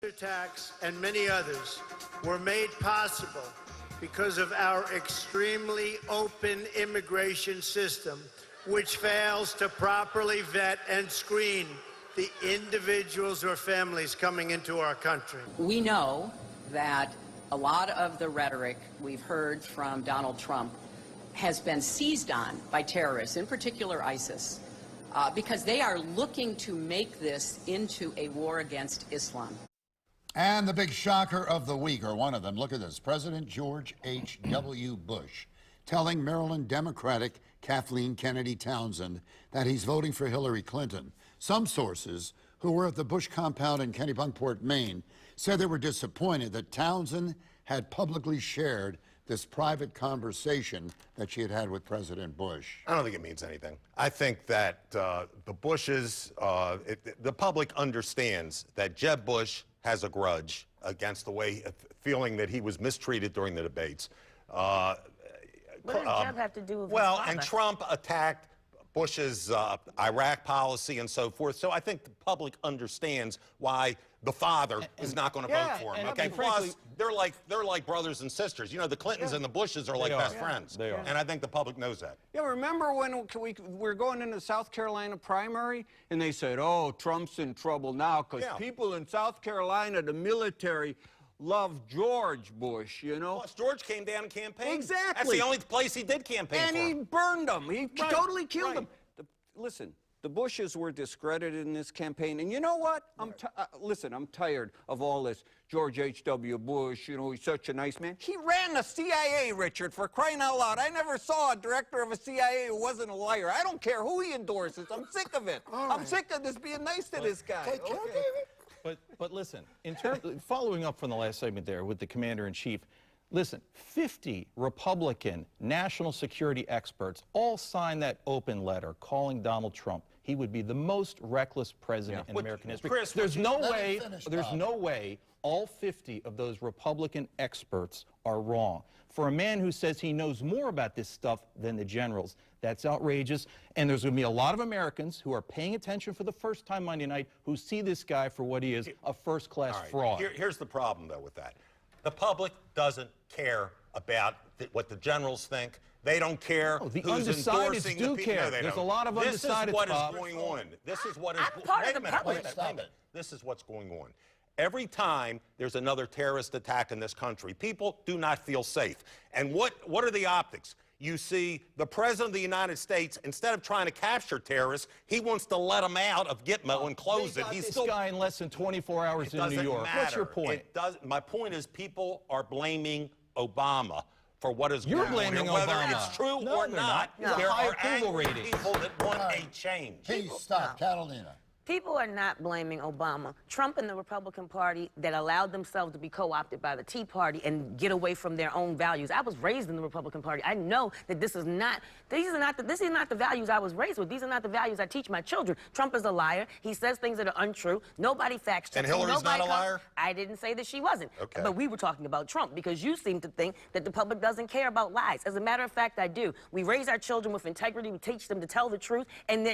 Attacks and many others were made possible because of our extremely open immigration system, which fails to properly vet and screen the individuals or families coming into our country. We know that a lot of the rhetoric we've heard from Donald Trump has been seized on by terrorists, in particular ISIS, because they are looking to make this into a war against Islam. And the big shocker of the week, or one of them, look at this. President George H.W. Bush telling Maryland Democratic Kathleen Kennedy Townsend that he's voting for Hillary Clinton. Some sources who were at the Bush compound in Kennebunkport, Maine, said they were disappointed that Townsend had publicly shared this private conversation that she had had with President Bush. I don't think it means anything. I think that the Bushes, the public understands that Jeb Bush has a grudge against the way, feeling that he was mistreated during the debates. What does Jeb have to do with well, and Trump attacked Bush's Iraq policy and so forth. So I think the public understands why the father is not going to vote for him. Okay, plus they're like brothers and sisters. You know, the Clintons and the Bushes are like best friends. They are. And I think the public knows that. Yeah, remember when we were going into the South Carolina primary and they said, "Oh, Trump's in trouble now because people in South Carolina, the military, love George Bush, you know." Plus, George came down and campaigned. Exactly. That's the only place he did campaign and for. he burned them. He totally killed them. Listen, the Bushes were discredited in this campaign. And you know what? Listen, I'm tired of all this. George H.W. Bush, you know, he's such a nice man. He ran the CIA, Richard, for crying out loud. I never saw a director of a CIA who wasn't a liar. I don't care who he endorses. I'm sick of it. I'm sick of this being nice to this guy. But listen, in terms following up from the last segment there with the commander-in-chief, listen, 50 Republican national security experts all signed that open letter calling Donald Trump. He would be the most reckless president in American history. Chris, there's no way all 50 of those Republican experts are wrong. For a man who says he knows more about this stuff than the generals, that's outrageous. And there's going to be a lot of Americans who are paying attention for the first time Monday night who see this guy for what he is, a first-class fraud. Here's the problem, though, with that. The public doesn't care about what the generals think. They don't care the who's endorsing do the care. No, There's a lot of undecided. This is what is going on. This is what is. Wait a minute. This is what's going on. Every time there's another terrorist attack in this country, people do not feel safe. And what are the optics? You see, the President of the United States, instead of trying to capture terrorists, he wants to let them out of Gitmo and close it. He's still guy in less than 24 hours in New York. Matter. What's your point? My point is people are blaming Obama for what is You're going blaming on. Whether Obama. it's true No, or not, there are angry rating. people that want a change. Please stop, Catalina. People are not blaming Obama. Trump and the Republican Party that allowed themselves to be co-opted by the Tea Party and get away from their own values. I was raised in the Republican Party. I know that this is not the values I was raised with. These are not the values I teach my children. Trump is a liar. He says things that are untrue. Nobody fact checks. And Hillary's not a liar? I didn't say that she wasn't. Okay. But we were talking about Trump because you seem to think that the public doesn't care about lies. As a matter of fact, I do. We raise our children with integrity. We teach them to tell the truth. And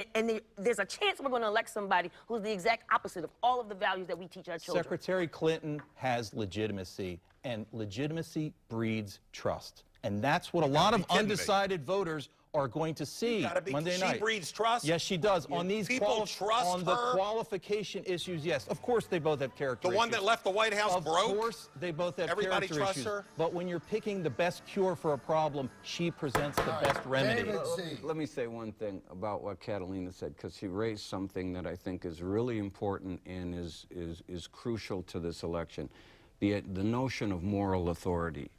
there's a chance we're going to elect somebody who's the exact opposite of all of the values that we teach our children. Secretary Clinton has legitimacy, and legitimacy breeds trust. And that's what a lot of undecided voters are going to see Monday night. She breeds trust? Yes, she does. On these people trust on the qualification issues, yes. Of course they both have character issues. The one that left the White House broke? Of course they both have Everybody character trusts issues. her? But when you're picking the best cure for a problem, she presents the best remedy. Let me say one thing about what Catalina said, because she raised something that I think is really important and is crucial to this election. The notion of moral authority.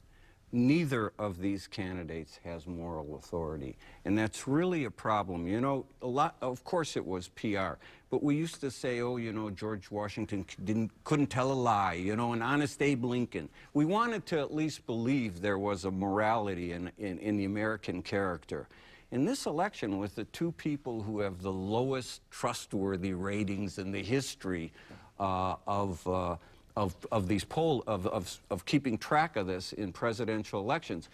Neither of these candidates has moral authority, and that's really a problem. You know, of course it was PR, but we used to say, oh, you know, George Washington couldn't tell a lie, you know, and Honest Abe Lincoln. We wanted to at least believe there was a morality in the American character. In this election, with the two people who have the lowest trustworthy ratings in the history of keeping track of this in presidential elections.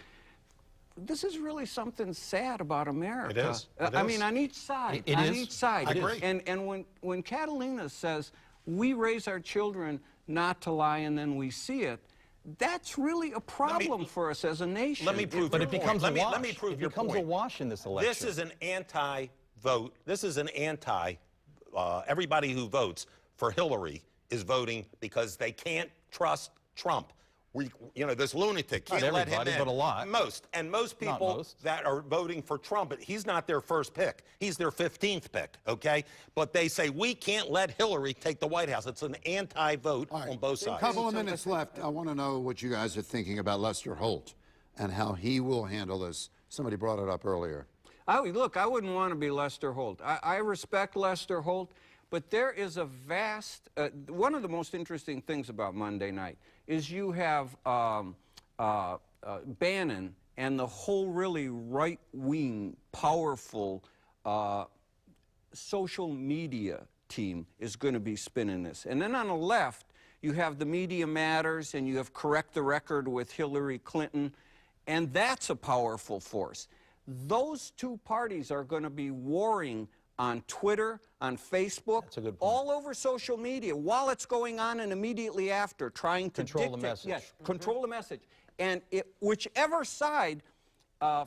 This is really something sad about America. It is. I mean, on each side. It is. Each side. I agree. And when Catalina says we raise our children not to lie and then we see it, that's really a problem for us as a nation. Let me prove But your it becomes point. a wash. Let me prove your point. It becomes a wash in this election. This is an anti-vote. This is an everybody who votes for Hillary is voting because they can't trust Trump. This lunatic can't Not let him everybody, in. but a lot. Most people that are voting for Trump, he's not their first pick. He's their 15th pick, okay? But they say, we can't let Hillary take the White House. It's an anti-vote on both sides. A couple of minutes left. I want to know what you guys are thinking about Lester Holt and how he will handle this. Somebody brought it up earlier. Look, I wouldn't want to be Lester Holt. I respect Lester Holt, but there is a vast, one of the most interesting things about Monday night is you have Bannon and the whole really right-wing, powerful social media team is going to be spinning this. And then on the left, you have the Media Matters and you have Correct the Record with Hillary Clinton, and that's a powerful force. Those two parties are going to be warring on Twitter, on Facebook, all over social media while it's going on and immediately after, trying to control the message. Yes, control the message. And whichever side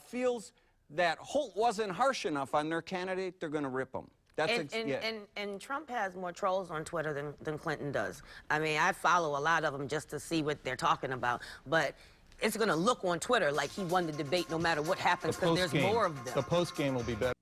feels that Holt wasn't harsh enough on their candidate, they're going to rip him. And Trump has more trolls on Twitter than Clinton does. I mean, I follow a lot of them just to see what they're talking about, but it's going to look on Twitter like he won the debate no matter what happens because there's more of them. The post-game will be better.